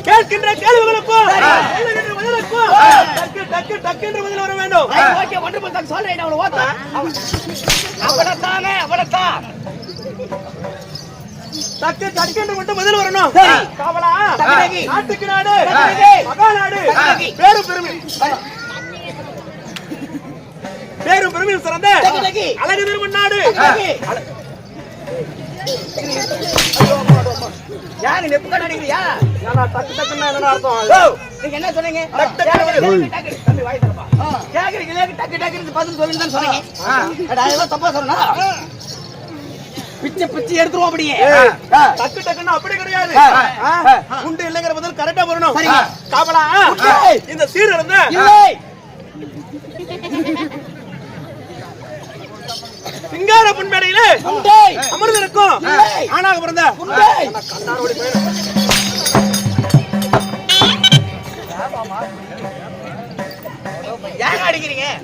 கேட்கின்ற கேள்விகளுக்கும் சொல்லுகின்ற பதிலுக்கும் டக்கு டக்கு டக்கு என்று பதில் வர வேண்டும். ஓகே வண்டர்ஃபுல் தான் சொல்றேன். அவளை ஓத்த அவளத்தானே அவளத்தான் டக்கு டக்கு என்று மட்டும் பதில் வரணும். காவலா நாட்டுக்கு நாடு மகாநாடு பேரும் பெருமையும் சிறந்த அழகு திருமண் யாரு நெப்புக்க நடிக்கிறியா? டக்கு டக்குன்னா என்ன அர்த்தம்? நீங்க என்ன சொன்னீங்க? கேக்குறீங்களே டக்கு டக்குன்னு பதில் சொல்லுங்க தான் சொன்னீங்க. தப்பா சொன்னா பிச்சை பிச்சை எடுத்துருவோம். அப்படியே டக்கு டக்குன்னா அப்படி கிடையாது. உண்டு இல்லைங்கிற பதில் கரெக்டா வரணும். காவலா இந்த சீர் இருந்த சிங்கார பொன்மேடையில அமர்ந்திருக்கும் ஆணாக பிறந்த ஏன் அடிக்கிறீங்க?